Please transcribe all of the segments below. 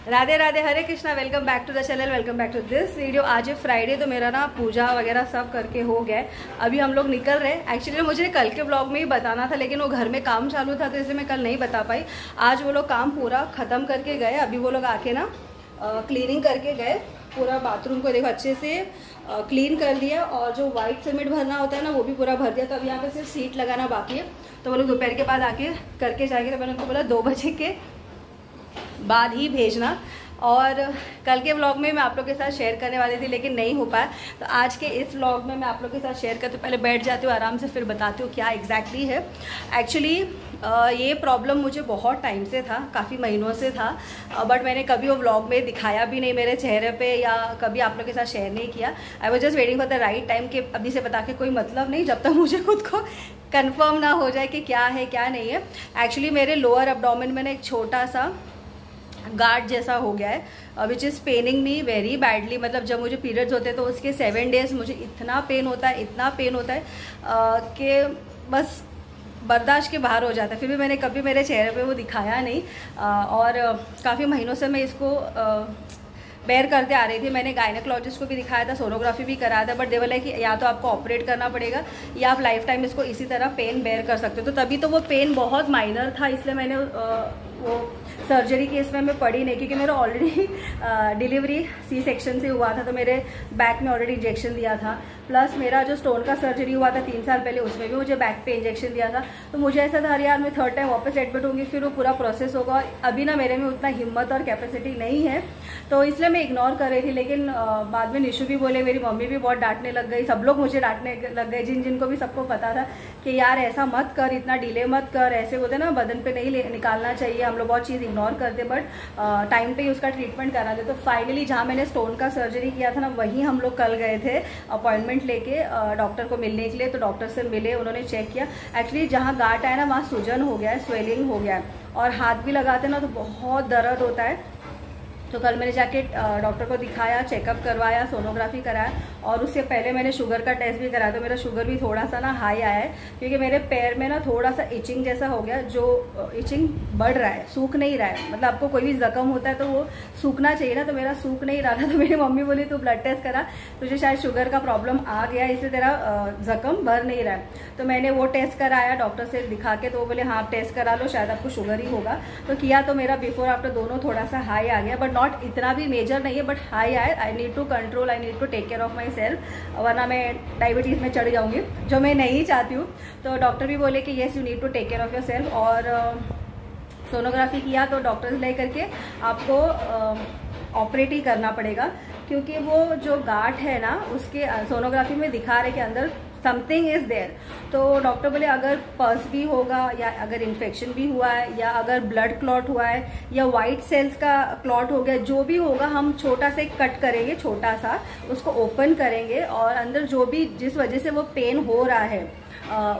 Radhe Radhe, Hare Krishna. Welcome back to the channel, welcome back to this video. आज है Friday, तो मेरा ना पूजा वगैरह सब करके हो गया। अभी हम लोग निकल रहे हैं। एक्चुअली मुझे कल के ब्लॉग में ही बताना था, लेकिन वो घर में काम चालू था तो इसलिए मैं कल नहीं बता पाई। आज वो लोग काम पूरा ख़त्म करके गए। अभी वो लोग आके ना क्लीनिंग करके गए। पूरा बाथरूम को देखो अच्छे से क्लीन कर दिया, और जो वाइट सीमेंट भरना होता है ना वो भी पूरा भर दिया। तो अभी यहाँ पे सिर्फ सीट लगाना बाकी है, तो वो लोग दोपहर के बाद आके करके जाएंगे। तो मैंने उनको बोला 2 बजे के बाद ही भेजना। और कल के व्लॉग में मैं आप लोग के साथ शेयर करने वाली थी, लेकिन नहीं हो पाया। तो आज के इस व्लॉग में मैं आप लोग के साथ शेयर करती हूँ। पहले बैठ जाती हूँ आराम से, फिर बताती हूँ क्या एग्जैक्टली है। एक्चुअली ये प्रॉब्लम मुझे बहुत टाइम से था, काफ़ी महीनों से था, बट मैंने कभी वो व्लॉग में दिखाया भी नहीं मेरे चेहरे पे, या कभी आप लोग के साथ शेयर नहीं किया। I was just waiting for the right time कि अभी से बता के कोई मतलब नहीं, जब तक मुझे खुद को कंफर्म ना हो जाए कि क्या है क्या नहीं है। एक्चुअली मेरे लोअर एब्डोमेन में एक छोटा सा गार्ड जैसा हो गया है, which is paining me very badly. मतलब जब मुझे पीरियड्स होते हैं तो उसके 7 डेज मुझे इतना पेन होता है, इतना पेन होता है कि बस बर्दाश्त के बाहर हो जाता है। फिर भी मैंने कभी मेरे चेहरे पे वो दिखाया नहीं, और काफ़ी महीनों से मैं इसको बेयर करते आ रही थी। मैंने गायनेकोलॉजिस्ट को भी दिखाया था, सोनोग्राफी भी कराया था, बट दे बोला कि या तो आपको ऑपरेट करना पड़ेगा या आप लाइफ टाइम इसको इसी तरह पेन बेयर कर सकते हो। तो तभी तो वो पेन बहुत माइनर था, इसलिए मैंने वो सर्जरी केस में मैं पड़ी नहीं, क्योंकि मेरा ऑलरेडी डिलीवरी सी सेक्शन से हुआ था, तो मेरे बैक में ऑलरेडी इंजेक्शन दिया था। प्लस मेरा जो स्टोन का सर्जरी हुआ था 3 साल पहले, उसमें भी मुझे बैक पे इंजेक्शन दिया था। तो मुझे ऐसा था यार मैं 3rd टाइम वापस एडमिट होंगी, फिर वो पूरा प्रोसेस होगा। अभी ना मेरे में उतना हिम्मत और कैपेसिटी नहीं है, तो इसलिए मैं इग्नोर कर रही थी। लेकिन बाद में निशु भी बोले, मेरी मम्मी भी बहुत डांटने लग गई, सब लोग मुझे डांटने लग गए, जिनको भी सबको पता था कि यार ऐसा मत कर, इतना डिले मत कर, ऐसे बोलते ना बदन पे नहीं निकालना चाहिए। हम लोग बहुत चीज़ इग्नोर करते, बट टाइम पे ही उसका ट्रीटमेंट करा दे। तो फाइनली जहाँ मैंने स्टोन का सर्जरी किया था ना, वहीं हम लोग कल गए थे अपॉइंटमेंट लेके डॉक्टर को मिलने के लिए। तो डॉक्टर से मिले, उन्होंने चेक किया। एक्चुअली जहाँ गांठ है ना वहाँ सूजन हो गया है, स्वेलिंग हो गया है, और हाथ भी लगाते ना तो बहुत दर्द होता है। तो कल मैंने जाके डॉक्टर को दिखाया, चेकअप करवाया, सोनोग्राफी कराया, और उससे पहले मैंने शुगर का टेस्ट भी कराया। तो मेरा शुगर भी थोड़ा सा ना हाई आया है, क्योंकि मेरे पैर में ना थोड़ा सा इचिंग जैसा हो गया, जो इचिंग बढ़ रहा है, सूख नहीं रहा है। मतलब आपको कोई भी जख्म होता है तो वो सूखना चाहिए ना, तो मेरा सूख नहीं रहा था। तो मेरी मम्मी बोली तू ब्लड टेस्ट करा, तुझे शायद शुगर का प्रॉब्लम आ गया, इसलिए तेरा जख्म भर नहीं रहा है। तो मैंने वो टेस्ट कराया डॉक्टर से दिखा के, तो वो बोले हाँ आप टेस्ट करा लो, शायद आपको शुगर ही होगा। तो किया, तो मेरा बिफोर आफ्टर दोनों थोड़ा सा हाई आ गया, बट नॉट इतना भी मेजर नहीं है, बट हाई आए। I need to control, I need to take care of my self, वरना मैं डायबिटीज़ में चढ़ जाऊंगी, जो मैं नहीं चाहती हूँ। तो डॉक्टर भी बोले कि yes you need to take care of your self. और सोनोग्राफी किया तो डॉक्टर ले करके आपको ऑपरेट ही करना पड़ेगा, क्योंकि वो जो गांठ है ना उसके सोनोग्राफी में दिखा रहे कि अंदर समथिंग इज देयर। तो डॉक्टर बोले अगर पल्स भी होगा, या अगर इन्फेक्शन भी हुआ है, या अगर ब्लड क्लॉट हुआ है, या वाइट सेल्स का क्लॉट हो गया, जो भी होगा हम छोटा सा कट करेंगे, छोटा सा उसको ओपन करेंगे, और अंदर जो भी जिस वजह से वो पेन हो रहा है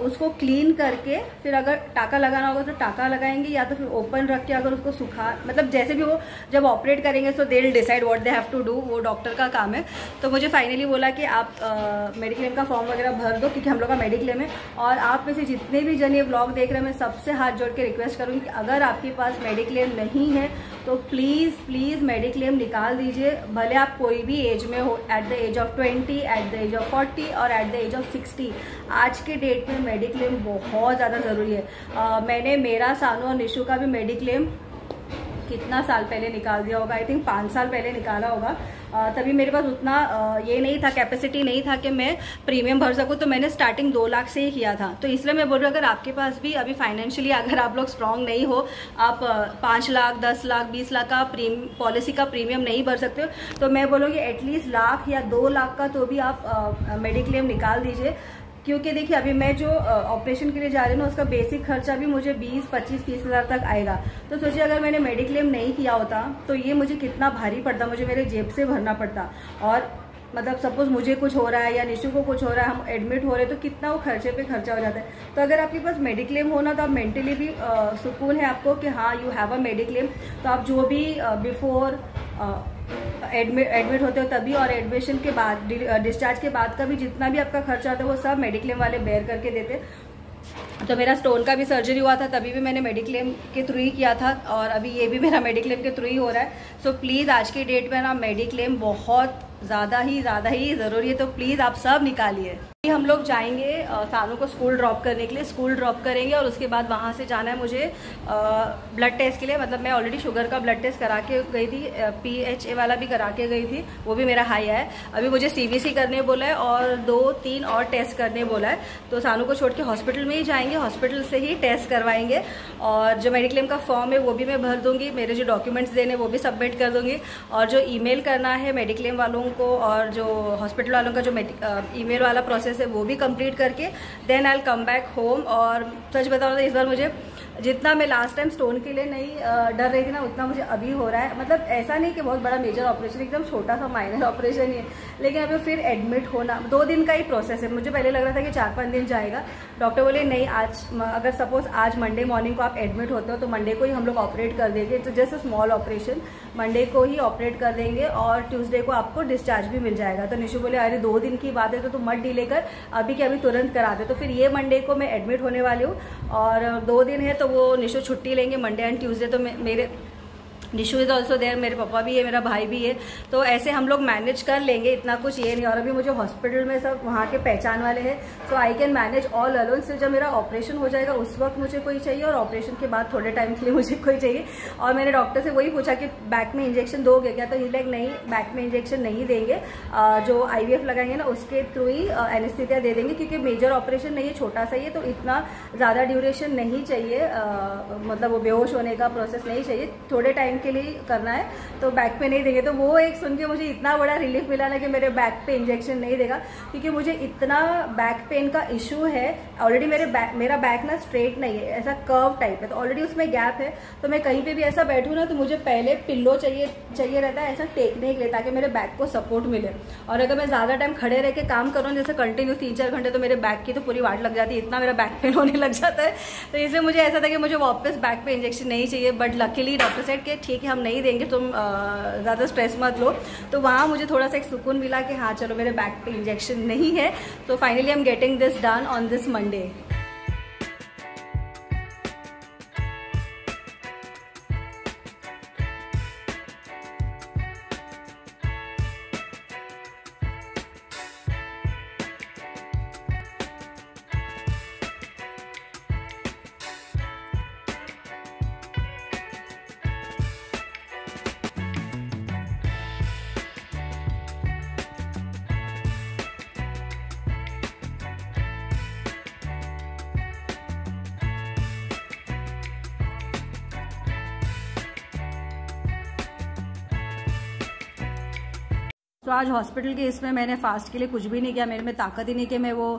उसको क्लीन करके, फिर अगर टाका लगाना होगा तो टाका लगाएंगे, या तो फिर ओपन रख के अगर उसको सुखा, मतलब जैसे भी वो जब ऑपरेट करेंगे तो they will decide what they have to do, वो डॉक्टर का काम है। तो मुझे फाइनली बोला कि आप मेडिक्लेम का फॉर्म वगैरह भर दो, क्योंकि हम लोग का मेडिक्लेम है। और आप में से जितने भी जन ये ब्लॉग देख रहे हैं, मैं सबसे हाथ जोड़ के रिक्वेस्ट करूँगी कि अगर आपके पास मेडिक्लेम नहीं है तो प्लीज़ प्लीज़ मेडिक्लेम निकाल दीजिए, भले आप कोई भी एज में हो, at the age of 20, at the age of 40 और एट द एज ऑफ 60। आज के डेट में मेडिक्लेम बहुत ज़्यादा ज़रूरी है। मैंने मेरा, सानू और निशु का भी मेडिक्लेम कितना साल पहले निकाल दिया होगा, आई थिंक 5 साल पहले निकाला होगा। तभी मेरे पास उतना ये नहीं था, कैपेसिटी नहीं था कि मैं प्रीमियम भर सकूं। तो मैंने स्टार्टिंग 2 लाख से ही किया था। तो इसलिए मैं बोल रही हूँ अगर आपके पास भी अभी फाइनेंशियली अगर आप लोग स्ट्रांग नहीं हो, आप 5 लाख 10 लाख 20 लाख का पॉलिसी का प्रीमियम नहीं भर सकते हो, तो मैं बोलूँगी एटलीस्ट लाख या 2 लाख का तो भी आप मेडिक्लेम निकाल दीजिए। क्योंकि देखिए अभी मैं जो ऑपरेशन के लिए जा रही हूँ ना, उसका बेसिक खर्चा भी मुझे 20, 25, 30 हज़ार तक आएगा। तो सोचिए अगर मैंने मेडिक्लेम नहीं किया होता तो ये मुझे कितना भारी पड़ता, मुझे मेरे जेब से भरना पड़ता। और मतलब सपोज मुझे कुछ हो रहा है या निशु को कुछ हो रहा है, हम एडमिट हो रहे हैं, तो कितना वो खर्चे पे खर्चा हो जाता है। तो अगर आपके पास मेडिक्लेम हो ना, तो आप मेंटली भी सुकून है आपको कि हाँ यू हैव अ मेडिक्लेम। तो आप जो भी बिफोर एडमिट होते हो तभी, और एडमिशन के बाद, डिस्चार्ज के बाद का भी जितना भी आपका खर्चा आता है वो सब मेडिक्लेम वाले बेयर करके देते। तो मेरा स्टोन का भी सर्जरी हुआ था, तभी भी मैंने मेडिक्लेम के थ्रू ही किया था, और अभी ये भी मेरा मेडिक्लेम के थ्रू ही हो रहा है। सो प्लीज़ आज की डेट में ना मेडिक्लेम बहुत ज़्यादा ही ज़रूरी है, तो प्लीज़ आप सब निकालिए। हम लोग जाएंगे सानू को स्कूल ड्रॉप करने के लिए, स्कूल ड्रॉप करेंगे और उसके बाद वहाँ से जाना है मुझे ब्लड टेस्ट के लिए। मतलब मैं ऑलरेडी शुगर का ब्लड टेस्ट करा के गई थी, PHA वाला भी करा के गई थी, वो भी मेरा हाई है। अभी मुझे CBC करने बोला है और 2-3 और टेस्ट करने बोला है। तो सानू को छोड़ के हॉस्पिटल में ही जाएंगे, हॉस्पिटल से ही टेस्ट करवाएंगे, और जो मेडिक्लेम का फॉर्म है वो भी मैं भर दूँगी, मेरे जो डॉक्यूमेंट्स देने वो भी सबमिट कर दूँगी, और जो ईमेल करना है मेडिक्लेम वालों को और जो हॉस्पिटल वालों का जो ईमेल वाला प्रोसेस है वो भी कंप्लीट करके then I will come back home. और सच बताऊँ तो इस बार मुझे जितना मैं लास्ट टाइम स्टोन के लिए नहीं डर रही थी ना, उतना मुझे अभी हो रहा है। मतलब ऐसा नहीं कि बहुत बड़ा मेजर ऑपरेशन, एकदम छोटा सा माइनर ऑपरेशन ही है, लेकिन अभी फिर एडमिट होना 2 दिन का ही प्रोसेस है। मुझे पहले लग रहा था कि 4-5 दिन जाएगा, डॉक्टर बोले नहीं, आज अगर सपोज आज मंडे मॉर्निंग को आप एडमिट होते हो तो मंडे को ही हम लोग ऑपरेट कर देंगे, तो जस्ट स्मॉल ऑपरेशन, मंडे को ही ऑपरेट कर देंगे और ट्यूसडे को आपको डिस्चार्ज भी मिल जाएगा। तो निशु बोले अरे 2 दिन की बात है तो तुम मत डिले कर, अभी के अभी तुरंत करा दे। तो फिर ये मंडे को मैं एडमिट होने वाली हूँ, और 2 दिन है तो वो निशु छुट्टी लेंगे मंडे एंड ट्यूसडे। तो मेरे निशु इज़ ऑल्सो देयर, मेरे पापा भी है, मेरा भाई भी है, तो ऐसे हम लोग मैनेज कर लेंगे, इतना कुछ ये नहीं। और अभी मुझे हॉस्पिटल में सब वहाँ के पहचान वाले हैं, so I can manage all alone. सिर्फ जब मेरा ऑपरेशन हो जाएगा उस वक्त मुझे कोई चाहिए, और ऑपरेशन के बाद थोड़े टाइम के लिए मुझे कोई चाहिए। और मैंने डॉक्टर से वही पूछा कि बैक में इंजेक्शन दोगे क्या, तो लाइक नहीं, बैक में इंजेक्शन नहीं देंगे, जो IVF लगाएंगे ना उसके थ्रू ही एनेस्थीसिया दे देंगे, क्योंकि मेजर ऑपरेशन नहीं है, छोटा सा ही है, तो इतना ज़्यादा ड्यूरेशन नहीं चाहिए, मतलब वो बेहोश होने का प्रोसेस नहीं चाहिए, थोड़े टाइम के लिए करना है, तो बैक पे नहीं देंगे। तो वो एक सुन के मुझे इतना बड़ा रिलीफ मिला ना कि मेरे बैक पे इंजेक्शन नहीं देगा, क्योंकि मुझे इतना बैक पेन का इशू है ऑलरेडी। मेरा बैक ना स्ट्रेट नहीं है, ऐसा कर्व टाइप है, तो ऑलरेडी उसमें गैप है। तो मैं कहीं पे भी ऐसा बैठूँ ना तो मुझे पहले पिल्लो चाहिए रहता है ऐसा टेकने के लिए, ताकि मेरे बैक को सपोर्ट मिले। और अगर मैं ज़्यादा टाइम खड़े रह के काम करूँ जैसे कंटिन्यू 3-4 घंटे, तो मेरे बैक की तो पूरी वाट लग जाती है, इतना मेरा बैक पेन होने लग जाता है। तो इसलिए मुझे ऐसा था कि मुझे वापस बैक पे इंजेक्शन नहीं चाहिए, बट लकीली डॉक्टर सेड कि ठीक है हम नहीं देंगे, तुम ज़्यादा स्ट्रेस मत लो। तो वहाँ मुझे थोड़ा सा एक सुकून मिला कि हाँ चलो मेरे बैक पे इंजेक्शन नहीं है। तो finally I am getting this done on this Monday. तो आज हॉस्पिटल के इसमें मैंने फास्ट के लिए कुछ भी नहीं किया, मेरे में ताकत ही नहीं कि मैं वो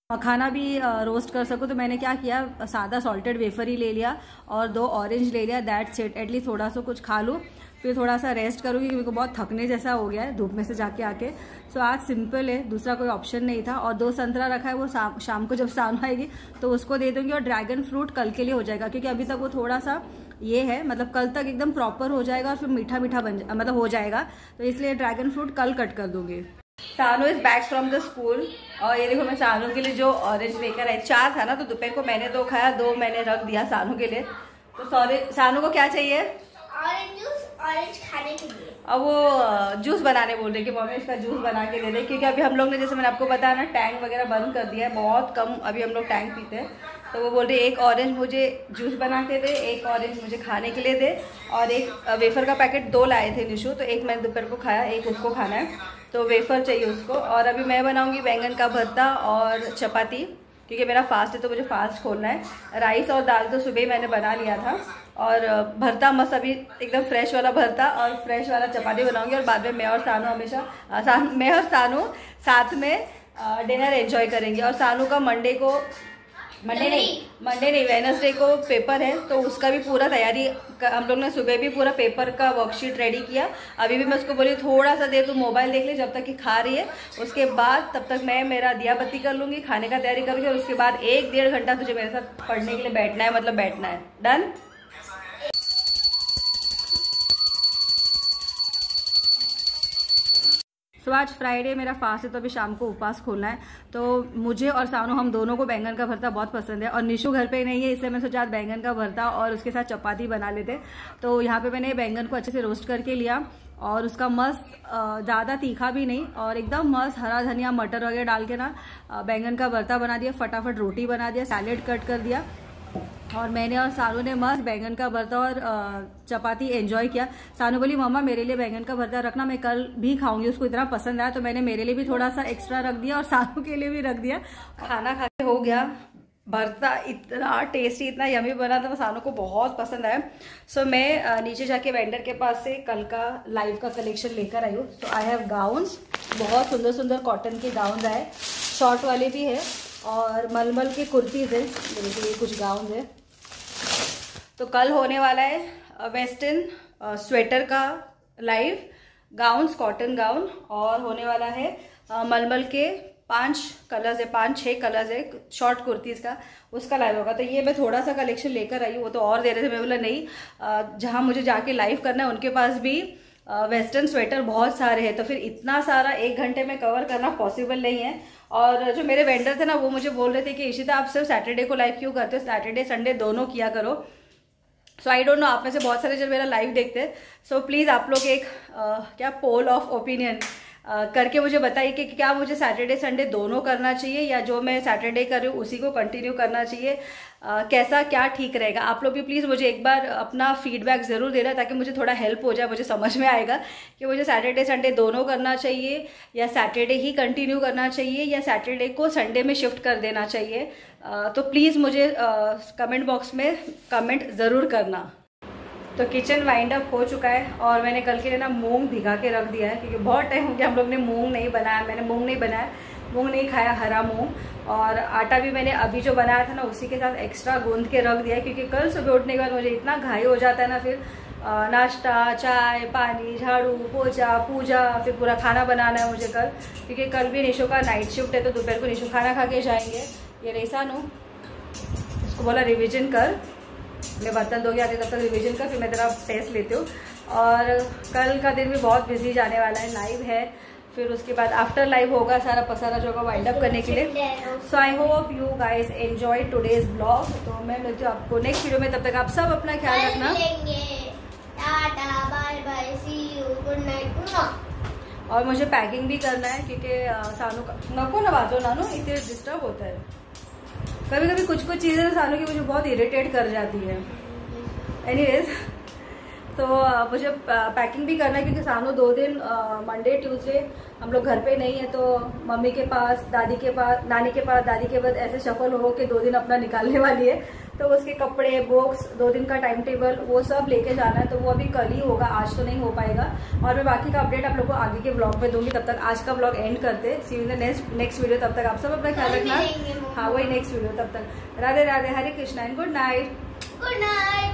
मखाना भी रोस्ट कर सकूँ। तो मैंने क्या किया, सादा सॉल्टेड वेफर ही ले लिया और 2 ऑरेंज ले लिया, दैट्स इट। एटलीस्ट थोड़ा सा कुछ खा लूँ, फिर थोड़ा सा रेस्ट करूँगी, क्योंकि मेरे को बहुत थकने जैसा हो गया है धूप में से जाके आके। सो आज सिंपल है, दूसरा कोई ऑप्शन नहीं था। और 2 संतरा रखा है, वो शाम को जब सानू आएगी तो उसको दे दूँगी। और ड्रैगन फ्रूट कल के लिए हो जाएगा, क्योंकि अभी तक वो थोड़ा सा ये है, मतलब कल तक एकदम प्रॉपर हो जाएगा और फिर मीठा मीठा मतलब हो जाएगा, तो इसलिए ड्रैगन फ्रूट कल कट कर दूंगी। सानू is back from the school, और ये देखो मैं सानू के लिए जो ऑरेंज लेकर आई, 4 था ना, तो दोपहर को मैंने 2 खाया, 2 मैंने रख दिया सानू के लिए। तो सॉरी, सानू को क्या चाहिए? ऑरेंज जूस, ऑरेंज खाने के लिए। अब वो जूस बनाने बोल रहे कि मम्मी इसका जूस बना के दे दे, क्योंकि अभी हम लोग ने, जैसे मैंने आपको बताया ना, टैंक वगैरह बंद कर दिया है, बहुत कम अभी हम लोग टैंक पीते हैं। तो वो बोल रही 1 ऑरेंज मुझे जूस बना के दे, 1 ऑरेंज मुझे खाने के लिए दे, और 1 वेफर का पैकेट 2 लाए थे निशु, तो 1 मैंने दोपहर को खाया, 1 उसको खाना है, तो वेफर चाहिए उसको। और अभी मैं बनाऊंगी बैंगन का भरता और चपाती, क्योंकि मेरा फास्ट है तो मुझे फास्ट खोलना है। राइस और दाल तो सुबह ही मैंने बना लिया था, और भरता मस्त अभी एकदम फ्रेश वाला भरता और फ्रेश वाला चपाती बनाऊंगी। और बाद में मैं और सानू साथ में डिनर एंजॉय करेंगे। और सानू का मंडे नहीं वेडनेसडे को पेपर है, तो उसका भी पूरा तैयारी हम लोग ने सुबह भी पूरा पेपर का वर्कशीट रेडी किया। अभी भी मैं उसको बोली थोड़ा सा देर तू मोबाइल देख ले जब तक कि खा रही है, उसके बाद तब तक मैं मेरा दिया बत्ती कर लूँगी, खाने का तैयारी करूँगी, और उसके बाद 1-1.5 घंटा तुझे मेरे साथ पढ़ने के लिए बैठना है, मतलब बैठना है। डन? तो आज फ्राइडे मेरा फास्ट है, तो अभी शाम को उपवास खोलना है। तो मुझे और सानू हम दोनों को बैंगन का भरता बहुत पसंद है, और निशु घर पे नहीं है, इसलिए मैं सोचा बैंगन का भरता और उसके साथ चपाती बना लेते। तो यहाँ पे मैंने बैंगन को अच्छे से रोस्ट करके लिया, और उसका मस्त ज़्यादा तीखा भी नहीं, और एकदम मस्त हरा धनिया मटर वगैरह डाल के ना बैंगन का भरता बना दिया। फटाफट रोटी बना दिया, सैलेड कट कर दिया, और मैंने और सानू ने मस्त बैंगन का भरता और चपाती एंजॉय किया। सानू बोली मम्मा मेरे लिए बैंगन का भरता रखना, मैं कल भी खाऊंगी, उसको इतना पसंद आया। तो मैंने मेरे लिए भी थोड़ा सा एक्स्ट्रा रख दिया और सानू के लिए भी रख दिया। खाना खा के हो गया। भरता इतना टेस्टी, इतना यमी बना था, सानू को बहुत पसंद आया। सो मैं नीचे जाके वेंडर के पास से कल का लाइव का कलेक्शन लेकर आई हूँ। सो आई हैव गाउन्स, बहुत सुंदर सुंदर कॉटन के गाउन आए, शॉर्ट वाले भी है, और मलमल के कुर्तीज है, ये कुछ गाउन है। तो कल होने वाला है वेस्टर्न स्वेटर का लाइव, गाउन्स कॉटन गाउन, और होने वाला है मलमल के 5 कलर्स है, 5-6 कलर्स है शॉर्ट कुर्तीज का, उसका लाइव होगा। तो ये मैं थोड़ा सा कलेक्शन लेकर आई हूँ, वो तो और दे रहे थे, मैं बोला नहीं, जहाँ मुझे जाके लाइव करना है उनके पास भी वेस्टर्न स्वेटर बहुत सारे हैं, तो फिर इतना सारा 1 घंटे में कवर करना पॉसिबल नहीं है। और जो मेरे वेंडर थे ना, वो मुझे बोल रहे थे कि इशिता आप सिर्फ सैटरडे को लाइव क्यों करते हो, सैटरडे संडे दोनों किया करो। सो आई डोंट नो, आप में से बहुत सारे जब मेरा लाइव देखते हैं, सो प्लीज़ आप लोग एक क्या पोल ऑफ ओपिनियन करके मुझे बताइए कि क्या मुझे सैटरडे संडे दोनों करना चाहिए, या जो मैं सैटरडे कर रही हूँ उसी को कंटिन्यू करना चाहिए, कैसा क्या ठीक रहेगा। आप लोग भी प्लीज़ मुझे एक बार अपना फीडबैक ज़रूर देना, ताकि मुझे थोड़ा हेल्प हो जाए, मुझे समझ में आएगा कि मुझे सैटरडे संडे दोनों करना चाहिए, या सैटरडे ही कंटिन्यू करना चाहिए, या सैटरडे को संडे में शिफ्ट कर देना चाहिए। तो प्लीज़ मुझे कमेंट बॉक्स में कमेंट ज़रूर करना। तो किचन वाइंड अप हो चुका है, और मैंने कल के लिए ना मूंग भिगा के रख दिया है, क्योंकि बहुत टाइम हो गया हम लोग ने मूंग नहीं बनाया, मैंने मूंग नहीं बनाया, मूंग नहीं खाया, हरा मूंग। और आटा भी मैंने अभी जो बनाया था ना उसी के साथ एक्स्ट्रा गूंद के रख दिया है, क्योंकि कल सुबह उठने के बाद मुझे इतना घाई हो जाता है ना, फिर नाश्ता, चाय पानी, झाड़ू पोछा, पूजा, फिर पूरा खाना बनाना है मुझे कल, क्योंकि कल भी निशु का नाइट शिफ्ट है, तो दोपहर को निशु खाना खा के जाएंगे। ये रेसा नो, उसको बोला रिविजन कर, मैं बर्तन धो के आती तब तक रिवीजन कर, फिर मैं तेरा टेस्ट लेती हूँ। और कल का दिन भी बहुत बिजी जाने वाला है, लाइव है, फिर उसके बाद आफ्टर लाइव होगा सारा पसारा जो होगा वाइंड अप करने के लिए। So I hope you guys enjoy today's blog. तो मैं मिलती हूँ आपको नेक्स्ट वीडियो में, तब तक आप सब अपना ख्याल रखना। और मुझे पैकिंग भी करना है, क्योंकि सानू का नको ना बाजो नानू, इतने डिस्टर्ब होता है कभी कभी, कुछ चीज़ें सानू की मुझे बहुत इरिटेट कर जाती है। एनीवेज, तो मुझे पैकिंग भी करना है, क्योंकि सानू 2 दिन मंडे ट्यूसडे हम लोग घर पे नहीं है, तो मम्मी के पास, दादी के पास, नानी के पास, दादी के पास ऐसे शफल हो के 2 दिन अपना निकालने वाली है। तो उसके कपड़े, बॉक्स, 2 दिन का टाइम टेबल, वो सब लेके जाना है, तो वो अभी कल ही होगा, आज तो नहीं हो पाएगा। और मैं बाकी का अपडेट आप लोग को आगे के ब्लॉग में दूंगी। तब तक आज का ब्लॉग एंड करते, see you in the next video. तब तक आप सब अपना ख्याल रखना। हाँ, वही नेक्स्ट वीडियो। तब तक Radhe Radhe, Hare Krishna and good night. Good night.